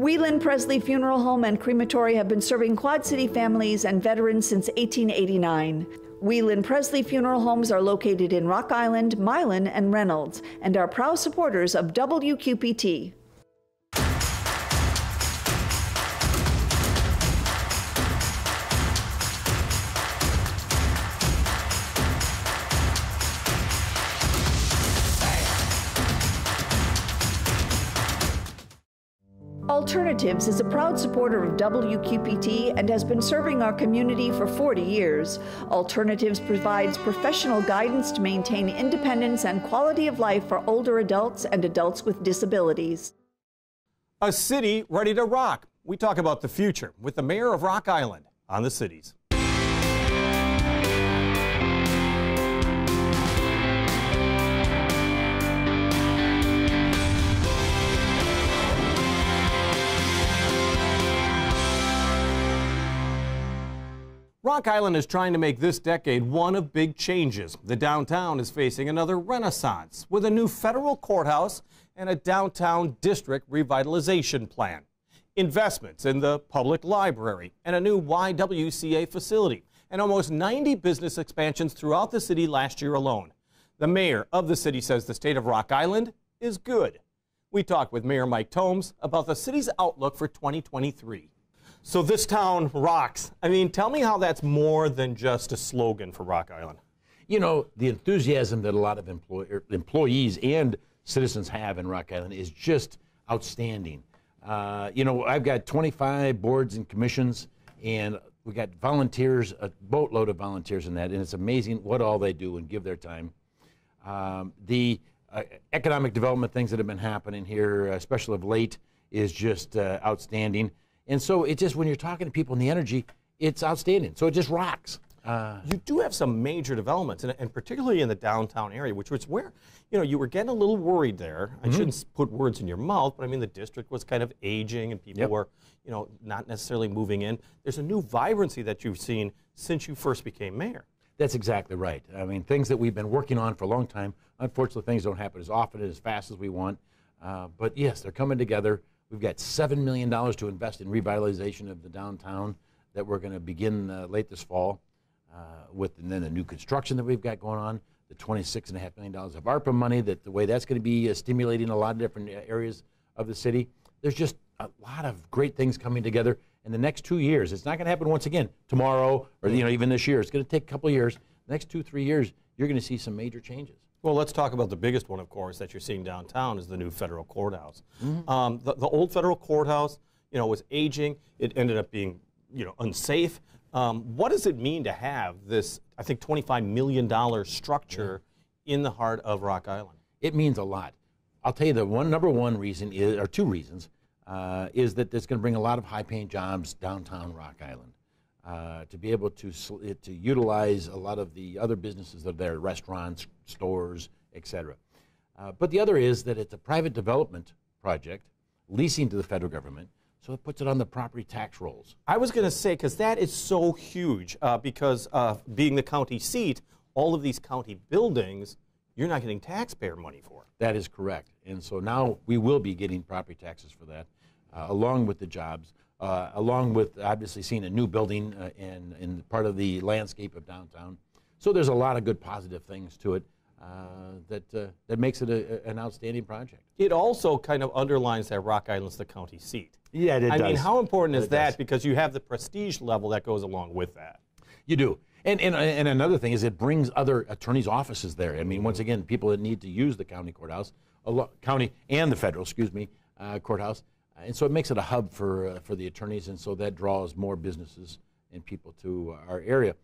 Whelan Presley Funeral Home and Crematory have been serving Quad City families and veterans since 1889. Whelan Presley Funeral Homes are located in Rock Island, Milan, and Reynolds, and are proud supporters of WQPT. Alternatives is a proud supporter of WQPT and has been serving our community for 40 years. Alternatives provides professional guidance to maintain independence and quality of life for older adults and adults with disabilities. A city ready to rock. We talk about the future with the mayor of Rock Island on The Cities. Rock Island is trying to make this decade one of big changes. The downtown is facing another renaissance with a new federal courthouse and a downtown district revitalization plan. Investments in the public library and a new YWCA facility and almost 90 business expansions throughout the city last year alone. The mayor of the city says the state of Rock Island is good. We talked with Mayor Mike Tomes about the city's outlook for 2023. So this town rocks. I mean, tell me how that's more than just a slogan for Rock Island. You know, the enthusiasm that a lot of employees and citizens have in Rock Island is just outstanding. You know, I've got 25 boards and commissions, and we got volunteers, a boatload of volunteers in that, and it's amazing what all they do and give their time. The economic development things that have been happening here, especially of late, is just outstanding. And so it just, when you're talking to people and the energy, it's outstanding. So it just rocks. You do have some major developments, and particularly in the downtown area, which was where, you know, you were getting a little worried there. I shouldn't put words in your mouth, but I mean, the district was kind of aging and people were, you know, not necessarily moving in. There's a new vibrancy that you've seen since you first became mayor. That's exactly right. I mean, things that we've been working on for a long time, unfortunately, things don't happen as often and as fast as we want. But yes, they're coming together. We've got $7 million to invest in revitalization of the downtown that we're going to begin late this fall with, and then the new construction that we've got going on, the $26.5 million of ARPA money, that the way that's going to be stimulating a lot of different areas of the city. There's just a lot of great things coming together in the next 2 years. It's not going to happen once again tomorrow or even this year. It's going to take a couple of years. The next 2-3 years, you're going to see some major changes. Well, let's talk about the biggest one, of course, that you're seeing downtown is the new federal courthouse. The old federal courthouse, you know, was aging. It ended up being, you know, unsafe. What does it mean to have this, I think, $25 million structure in the heart of Rock Island? It means a lot. I'll tell you the number one reason is, or two reasons, is that it's going to bring a lot of high-paying jobs downtown Rock Island. To be able to utilize a lot of the other businesses that are there, restaurants, stores, etc. But the other is that it's a private development project, leasing to the federal government, so it puts it on the property tax rolls. I was going to say, because that is so huge, because being the county seat, all of these county buildings, you're not getting taxpayer money for. That is correct. And so now we will be getting property taxes for that, along with the jobs. Along with obviously seeing a new building in part of the landscape of downtown. So there's a lot of good positive things to it that makes it an outstanding project. It also kind of underlines that Rock Island's the county seat. Yeah, it does. I mean, how important is that? Because you have the prestige level that goes along with that. You do. And another thing is it brings other attorneys' offices there. I mean, once again, people that need to use the county courthouse, county and the federal, courthouse. And so it makes it a hub for the attorneys, and so that draws more businesses and people to our area.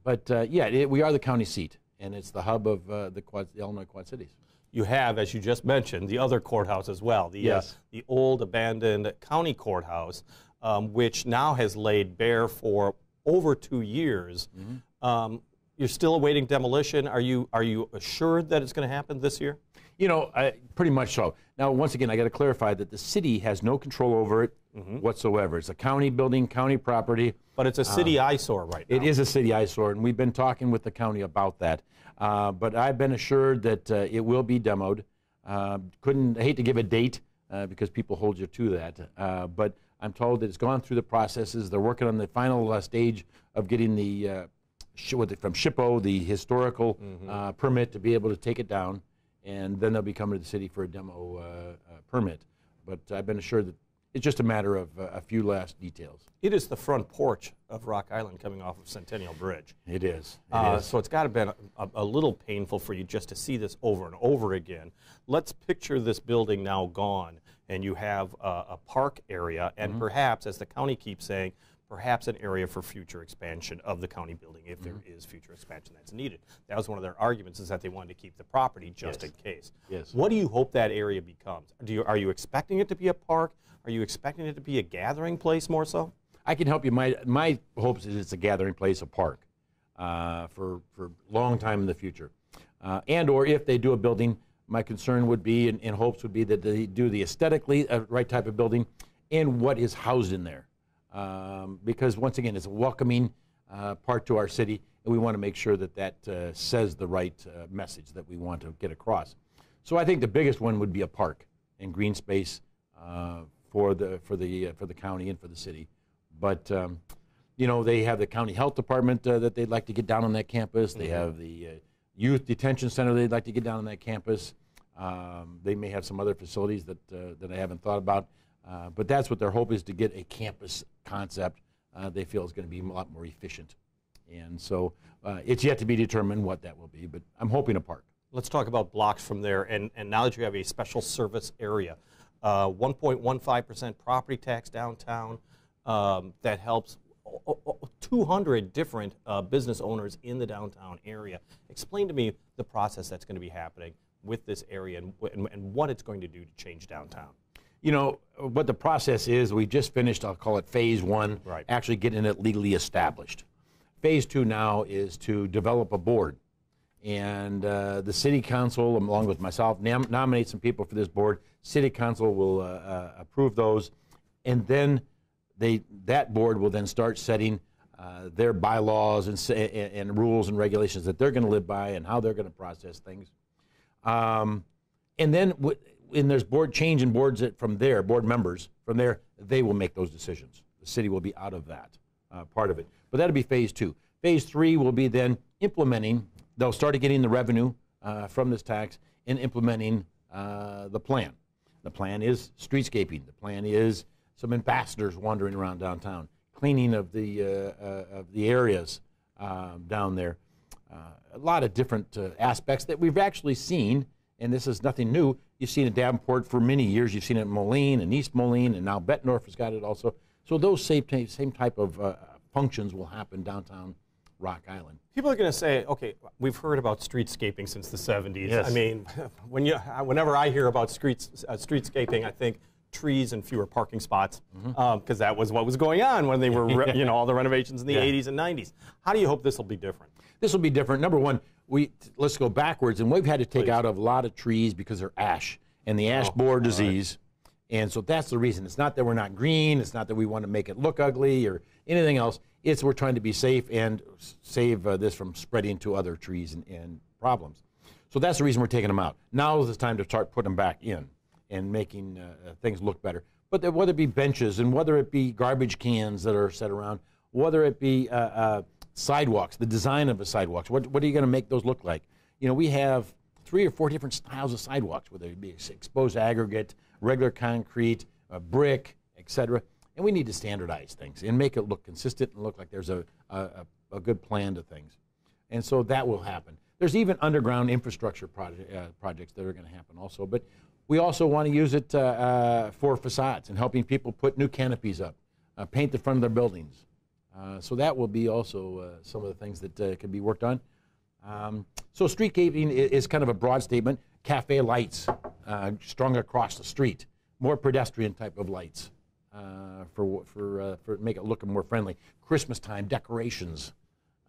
But we are the county seat, and it's the hub of the Illinois Quad Cities. You have, as you just mentioned, the other courthouse as well, the old abandoned county courthouse, which now has laid bare for over 2 years. You're still awaiting demolition. Are you assured that it's going to happen this year? You know, pretty much so. Now, once again, I got to clarify that the city has no control over it whatsoever. It's a county building, county property. But it's a city eyesore right now. It is a city eyesore, and we've been talking with the county about that. But I've been assured that it will be demoed. I hate to give a date because people hold you to that. But I'm told that it's gone through the processes. They're working on the final stage of getting the from SHPO, the historical permit to be able to take it down, and then they'll be coming to the city for a demo permit. But I've been assured that it's just a matter of a few last details. It is the front porch of Rock Island coming off of Centennial Bridge. It is. So it's got to have been a little painful for you just to see this over and over again. Let's picture this building now gone, and you have a park area, and perhaps, as the county keeps saying, perhaps an area for future expansion of the county building if there is future expansion that's needed. That was one of their arguments, is that they wanted to keep the property just in case. Yes. What do you hope that area becomes? Are you expecting it to be a park? Are you expecting it to be a gathering place more so? I can help you. My hopes is it's a gathering place, a park, for a long time in the future. And or if they do a building, my concern would be, and hopes would be, that they do the aesthetically right type of building and what is housed in there. Because once again, it's a welcoming part to our city, and we want to make sure that that says the right message that we want to get across. So I think the biggest one would be a park and green space for the county and for the city. But you know, they have the county health department that they'd like to get down on that campus. They have the youth detention center they'd like to get down on that campus. They may have some other facilities that I haven't thought about. But that's what their hope is, to get a campus concept they feel is going to be a lot more efficient. And so it's yet to be determined what that will be, but I'm hoping a park. Let's talk about blocks from there, and now that you have a special service area, 1.15% property tax downtown, that helps 200 different business owners in the downtown area. Explain to me the process that's going to be happening with this area and what it's going to do to change downtown. You know, what the process is, we just finished, I'll call it phase one, actually getting it legally established. Phase two now is to develop a board. And the city council, along with myself, nominate some people for this board. City council will approve those. And then that board will then start setting their bylaws and rules and regulations that they're going to live by and how they're going to process things. And then when there's board change in boards from there, board members from there, they will make those decisions. The city will be out of that part of it. But that'll be phase two. Phase three will be then implementing. They'll start getting the revenue from this tax and implementing the plan. The plan is streetscaping. The plan is some ambassadors wandering around downtown, cleaning of the areas down there. A lot of different aspects that we've actually seen, and this is nothing new. You've seen it in Davenport for many years. You've seen it in Moline and East Moline, and now Bettendorf has got it also. So those same type of functions will happen downtown Rock Island. People are going to say, okay, we've heard about streetscaping since the 70s. Yes. I mean, whenever I hear about streetscaping, I think trees and fewer parking spots, because that was what was going on when they were, all the renovations in the 80s and 90s. How do you hope this will be different? This will be different. Number one, let's go backwards, and we've had to take out a lot of trees because they're ash and the ash borer disease. And so that's the reason. It's not that we're not green. It's not that we want to make it look ugly or anything else. It's we're trying to be safe and save this from spreading to other trees and problems. So that's the reason we're taking them out. Now is the time to start putting them back in and making things look better. But whether it be benches and whether it be garbage cans that are set around, whether it be sidewalks, the design of the sidewalks, what are you going to make those look like? You know, we have 3 or 4 different styles of sidewalks, whether it be exposed aggregate, regular concrete, brick, etc. And we need to standardize things and make it look consistent and look like there's a good plan to things. And so that will happen. There's even underground infrastructure projects that are going to happen also. But we also want to use it for facades and helping people put new canopies up, paint the front of their buildings. So that will be also some of the things that can be worked on. So streetscaping is kind of a broad statement. Cafe lights strung across the street, more pedestrian type of lights for make it look more friendly. Christmas time decorations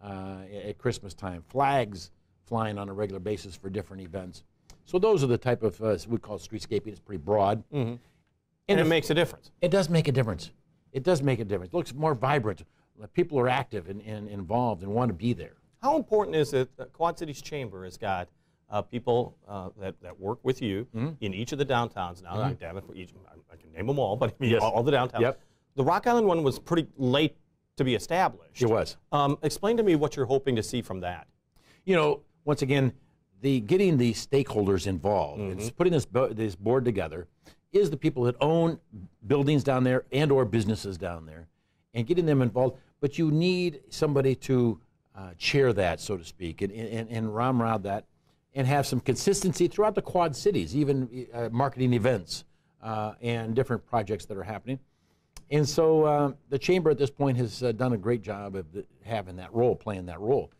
at Christmas time, flags flying on a regular basis for different events. So those are the type of we call streetscaping. It's pretty broad, and it makes a difference. It does make a difference. It does make a difference. It looks more vibrant. People are active and involved and want to be there. How important is it that Quad Cities Chamber has got people that work with you in each of the downtowns. Now, I can name them all, but I mean, all the downtowns. Yep. The Rock Island one was pretty late to be established. It was. Explain to me what you're hoping to see from that. You know, once again, getting the stakeholders involved and putting this board together is the people that own buildings down there and or businesses down there, and getting them involved. But you need somebody to chair that, so to speak, and ramrod that, and have some consistency throughout the Quad Cities, even marketing events and different projects that are happening. And so the Chamber at this point has done a great job of having that role, playing that role.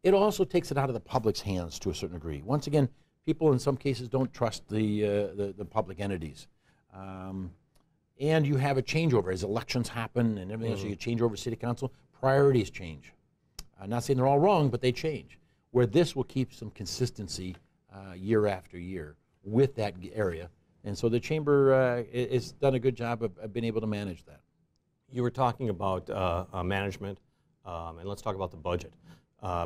It also takes it out of the public's hands to a certain degree. Once again, people in some cases don't trust the public entities. And you have a changeover as elections happen and everything else. You change over city council, priorities change. I'm not saying they're all wrong, but they change. Where this will keep some consistency year after year with that area. And so the Chamber has done a good job of being able to manage that. You were talking about management, and let's talk about the budget,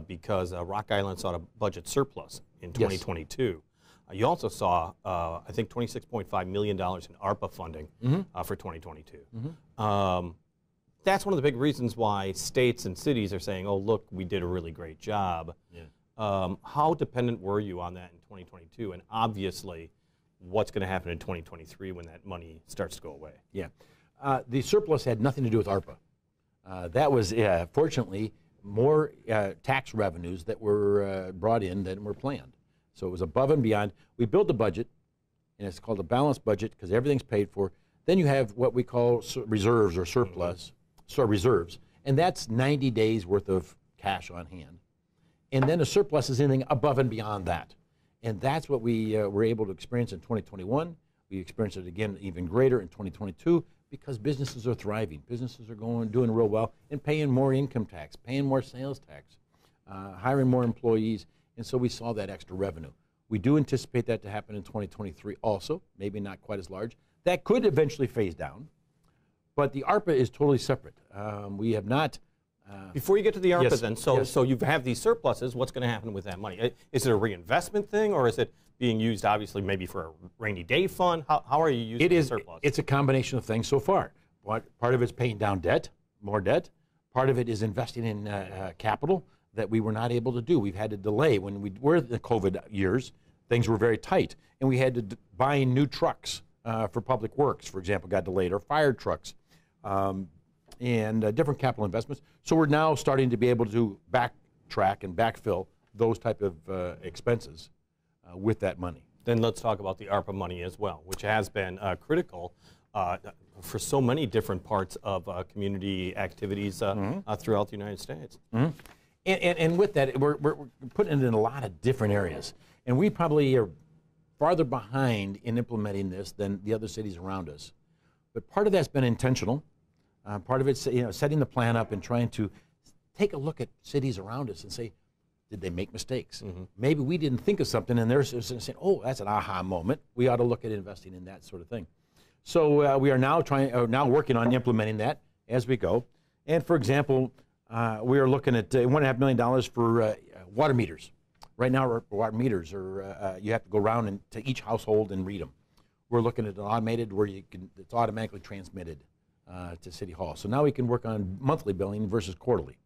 because Rock Island saw a budget surplus in 2022. You also saw, I think, $26.5 million in ARPA funding for 2022. That's one of the big reasons why states and cities are saying, oh, look, we did a really great job. How dependent were you on that in 2022? And obviously, what's going to happen in 2023 when that money starts to go away? The surplus had nothing to do with ARPA. That was, fortunately, more tax revenues that were brought in than were planned. So it was above and beyond. We built a budget, and it's called a balanced budget because everything's paid for. Then you have what we call reserves or surplus, reserves, and that's 90 days worth of cash on hand. And then a surplus is anything above and beyond that. And that's what we were able to experience in 2021. We experienced it again even greater in 2022 because businesses are thriving. Businesses are doing real well and paying more income tax, paying more sales tax, hiring more employees. And so we saw that extra revenue. We do anticipate that to happen in 2023 also, maybe not quite as large. That could eventually phase down, but the ARPA is totally separate. We have not... Before you get to the ARPA then, so you have these surpluses, what's going to happen with that money? Is it a reinvestment thing, or is it being used obviously maybe for a rainy day fund? How are you using the surplus? It's a combination of things so far. Part of it's paying down debt, more debt. Part of it is investing in capital that we were not able to do. We've had to delay. When we were in the COVID years, things were very tight, and we had to buy new trucks for public works, for example, got delayed, or fire trucks, and different capital investments. So we're now starting to be able to backtrack and backfill those type of expenses with that money. Then let's talk about the ARPA money as well, which has been critical for so many different parts of community activities throughout the United States. And with that, we're putting it in a lot of different areas. And we probably are farther behind in implementing this than the other cities around us. But part of that's been intentional. Part of it's setting the plan up and trying to take a look at cities around us and say, did they make mistakes? Maybe we didn't think of something, and they're saying, oh, that's an aha moment. We ought to look at investing in that sort of thing. So we are now working on implementing that as we go. And for example, we are looking at $1.5 million for water meters. Right now, our water meters are you have to go around to each household and read them. We're looking at an automated where it's automatically transmitted to City Hall. So now we can work on monthly billing versus quarterly.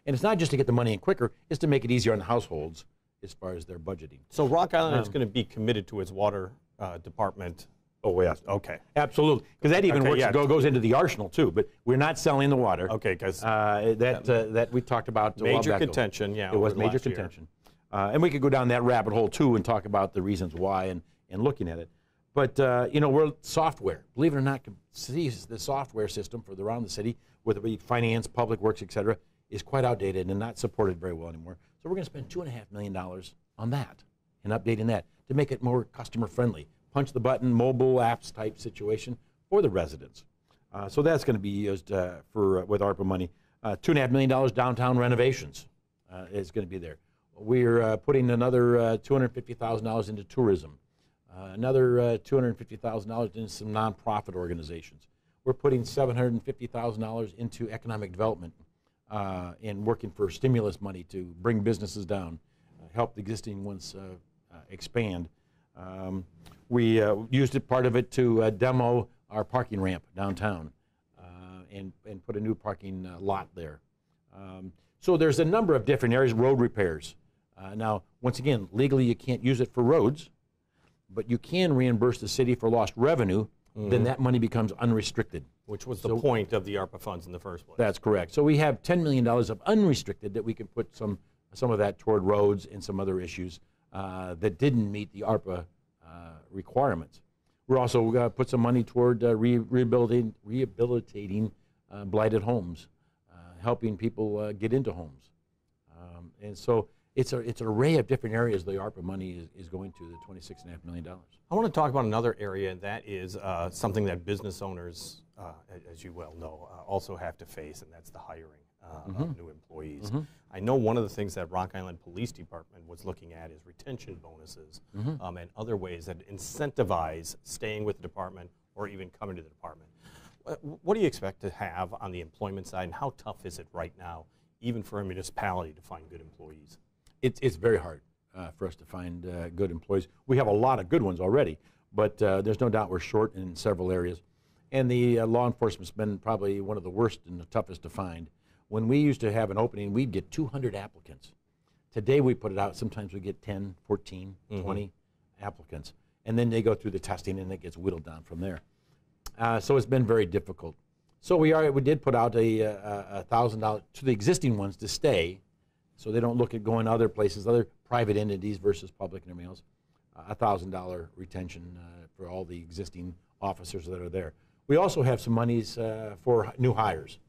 And it's not just to get the money in quicker, it's to make it easier on the households as far as their budgeting. So Rock Island is going to be committed to its water department. Oh, yes. Okay. Absolutely. Because that even goes into the arsenal, too. But we're not selling the water. Okay, because that we talked about a while back. Major contention, yeah. It was major contention. And we could go down that rabbit hole, too, and talk about the reasons why and looking at it. But, we're software. Believe it or not, the software system for around the city, whether it be finance, public works, et cetera, is quite outdated and not supported very well anymore. So we're going to spend $2.5 million on that and updating that to make it more customer-friendly. Punch the button, mobile apps type situation for the residents. So that's going to be used with ARPA money. $2.5 million downtown renovations is going to be there. We're putting another $250,000 into tourism. Another $250,000 into some nonprofit organizations. We're putting $750,000 into economic development and working for stimulus money to bring businesses down, help the existing ones expand. We used part of it to demo our parking ramp downtown and put a new parking lot there. So there's a number of different areas, road repairs. Now, once again, legally you can't use it for roads, but you can reimburse the city for lost revenue, then that money becomes unrestricted. Which was the point of the ARPA funds in the first place. That's correct. So we have $10 million of unrestricted that we can put some of that toward roads and some other issues that didn't meet the ARPA requirements. We're also going to put some money toward rehabilitating blighted homes, helping people get into homes. And so it's an array of different areas the ARPA money is going to, the $26.5 million. I want to talk about another area, and that is something that business owners, as you well know, also have to face, and that's the hiring of new employees. I know one of the things that Rock Island Police Department was looking at is retention bonuses and other ways that incentivize staying with the department or even coming to the department. What do you expect to have on the employment side, and how tough is it right now, even for a municipality, to find good employees? It's very hard for us to find good employees. We have a lot of good ones already, but there's no doubt we're short in several areas. And the law enforcement's been probably one of the worst and the toughest to find. When we used to have an opening, we'd get 200 applicants. Today we put it out, sometimes we get 10, 14, 20 applicants. And then they go through the testing and it gets whittled down from there. So it's been very difficult. So we did put out a $1,000 to the existing ones to stay, so they don't look at going to other places, other private entities versus public and everything else. $1,000 retention for all the existing officers that are there. We also have some monies for new hires.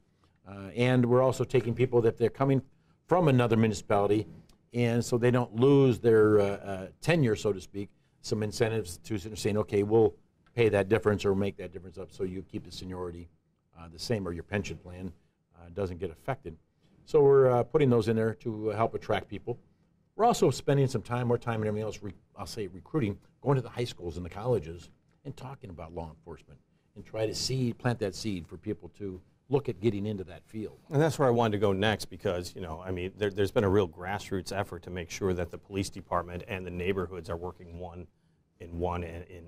And we're also taking people that they're coming from another municipality, and so they don't lose their tenure, so to speak, some incentives to saying, okay, we'll pay that difference or make that difference up so you keep the seniority the same, or your pension plan doesn't get affected. So we're putting those in there to help attract people. We're also spending some time, more time and everything else, I'll say recruiting, going to the high schools and the colleges and talking about law enforcement and try to plant that seed for people to look at getting into that field. And that's where I wanted to go next, because, you know, I mean, there's been a real grassroots effort to make sure that the police department and the neighborhoods are working in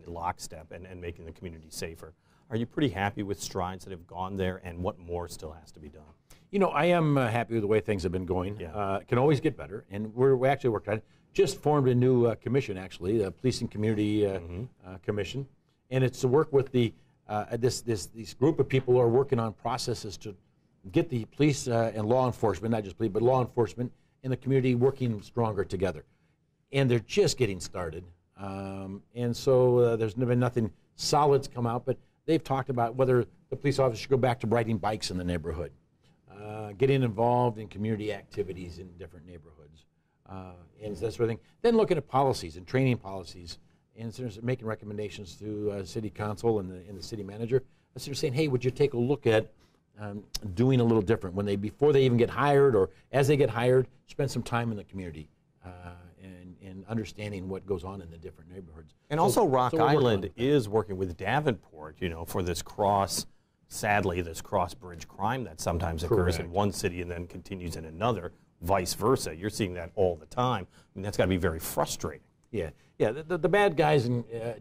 lockstep and making the community safer. Are you pretty happy with strides that have gone there, and what more still has to be done? You know, I am happy with the way things have been going. Yeah. It can always get better, and we actually worked on it. Just formed a new commission, actually, the Police and Community Commission, and it's to work with the this group of people who are working on processes to get the police and law enforcement, not just police, but law enforcement and the community working stronger together. And they're just getting started. And so there's been nothing solid's come out, but they've talked about whether the police officers should go back to riding bikes in the neighborhood, getting involved in community activities in different neighborhoods, and that sort of thing. Then looking at policies and training policies, and sort of making recommendations to city council and the city manager. Sort of saying, hey, would you take a look at doing a little different before they even get hired, or as they get hired, spend some time in the community and understanding what goes on in the different neighborhoods. And also Rock Island is working with Davenport, you know, for this sadly, this cross-bridge crime that sometimes occurs in one city and then continues in another, vice versa. You're seeing that all the time. I mean, that's got to be very frustrating. Yeah. The bad guys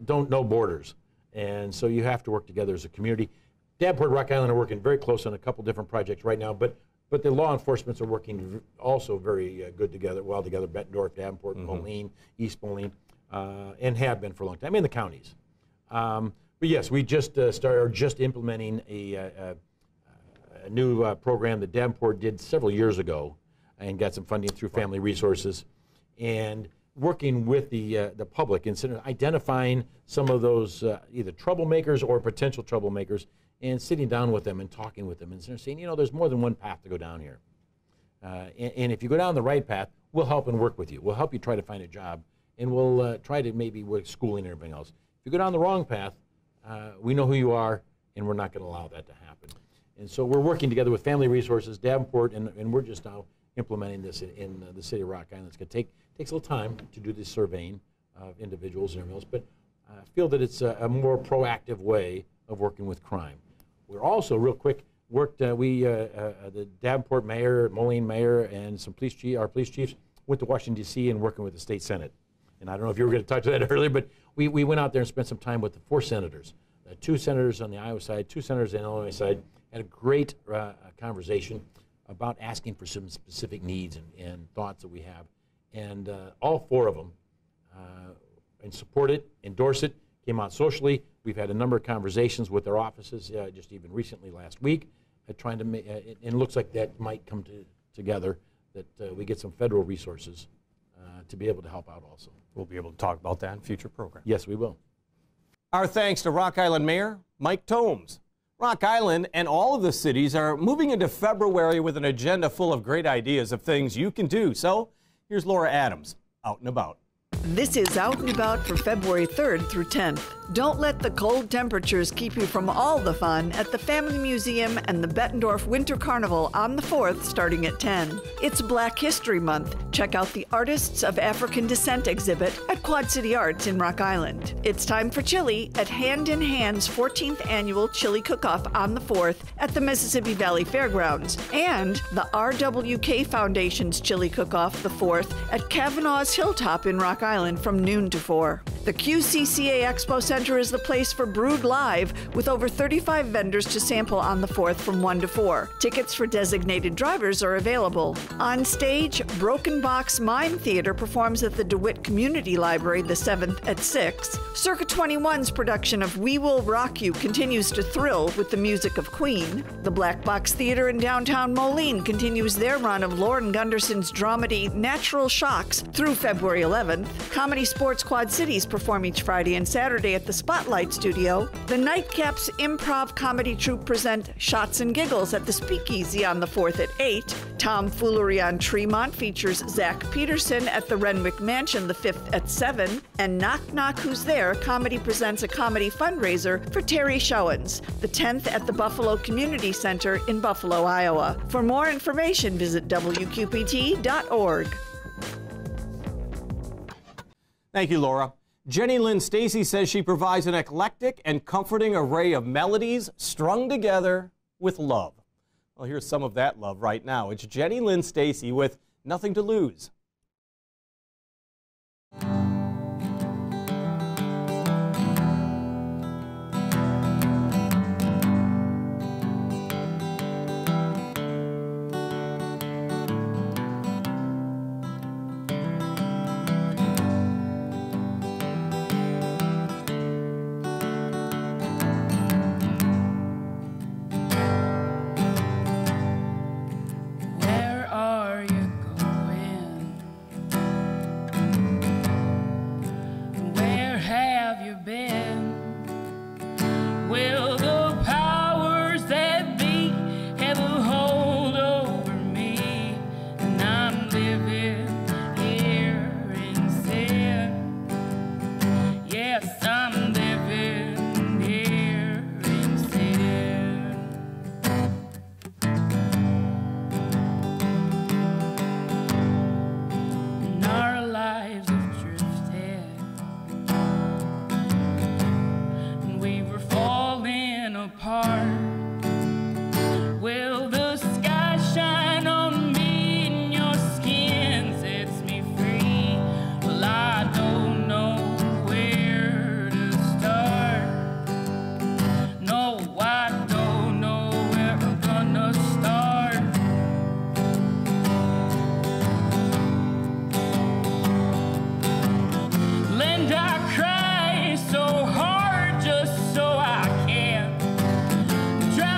don't know borders, and so you have to work together as a community. Davenport and Rock Island are working very close on a couple different projects right now, but the law enforcements are working also very good together, well together. Bettendorf, Davenport, Moline, East Moline, and have been for a long time in the counties. But yes, we just just implementing a new program that Davenport did several years ago, and got some funding through Family Resources, and working with the public and sort of identifying some of those either troublemakers or potential troublemakers, and sitting down with them and talking with them and sort of saying, you know, there's more than one path to go down here. And if you go down the right path, we'll help and work with you. We'll help you try to find a job, and we'll try to maybe work schooling and everything else. If you go down the wrong path, we know who you are, and we're not going to allow that to happen. And so we're working together with Family Resources, Davenport, and we're just now implementing this in the city of Rock Island. It's going to takes a little time to do this surveying of individuals and everything else, but I feel that it's a more proactive way of working with crime. We're also, real quick, the Davenport mayor, Moline mayor, and some our police chiefs went to Washington, D.C. and working with the state Senate And I don't know if you were going to touch that earlier, but we went out there and spent some time with the 4 senators. 2 senators on the Iowa side, 2 senators on the Illinois side, had a great conversation about asking for some specific needs and thoughts that we have. And all 4 of them and support it, endorse it, came out socially. We've had a number of conversations with their offices just even recently last week, trying to make, and it looks like that might come together, that we get some federal resources to be able to help out also. We'll be able to talk about that in future programs. Yes, we will. Our thanks to Rock Island Mayor Mike Tomes. Rock Island and all of the cities are moving into February with an agenda full of great ideas of things you can do. So here's Laura Adams, Out and About. This is Out and About for February 3rd through 10th. Don't let the cold temperatures keep you from all the fun at the Family Museum and the Bettendorf Winter Carnival on the 4th starting at 10. It's Black History Month. Check out the Artists of African Descent exhibit at Quad City Arts in Rock Island. It's time for chili at Hand in Hand's 14th Annual Chili Cook-Off on the 4th at the Mississippi Valley Fairgrounds, and the RWK Foundation's Chili Cook-Off the 4th at Kavanaugh's Hilltop in Rock Island from noon to 4. The QCCA Expo Center is the place for Brewed Live, with over 35 vendors to sample on the 4th from 1 to 4. Tickets for designated drivers are available. On stage, Broken Box Mime Theater performs at the DeWitt Community Library the 7th at 6. Circa 21's production of We Will Rock You continues to thrill with the music of Queen. The Black Box Theater in downtown Moline continues their run of Lauren Gunderson's dramedy Natural Shocks through February 11th. Comedy Sports Quad Cities perform each Friday and Saturday at the Spotlight Studio. The Nightcaps Improv Comedy Troupe present Shots and Giggles at the Speakeasy on the 4th at 8. Tomfoolery on Tremont features Zach Peterson at the Renwick Mansion the 5th at 7. And Knock Knock Who's There Comedy presents a comedy fundraiser for Terry Showens, the 10th at the Buffalo Community Center in Buffalo, Iowa. For more information, visit WQPT.org. Thank you, Laura. Jenny Lynn Stacy says she provides an eclectic and comforting array of melodies strung together with love. Well, here's some of that love right now. It's Jenny Lynn Stacy with Nothing to Lose. Drive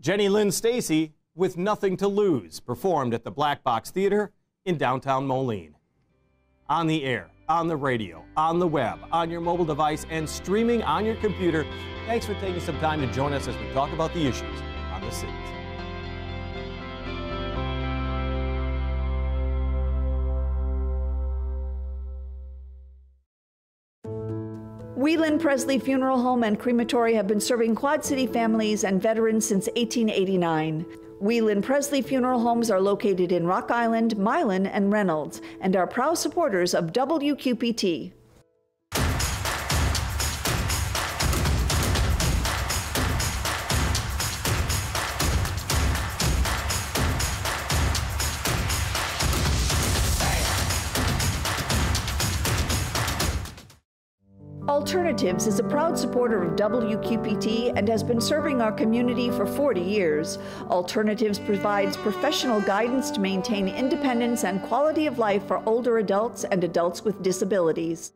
Jenny Lynn Stacy with Nothing to Lose performed at the Black Box Theater in downtown Moline. On the air, on the radio, on the web, on your mobile device, and streaming on your computer, thanks for taking some time to join us as we talk about the issues on the cities. Whelan Presley Funeral Home and Crematory have been serving Quad City families and veterans since 1889. Whelan Presley Funeral Homes are located in Rock Island, Milan, and Reynolds, and are proud supporters of WQPT. Alternatives is a proud supporter of WQPT and has been serving our community for 40 years. Alternatives provides professional guidance to maintain independence and quality of life for older adults and adults with disabilities.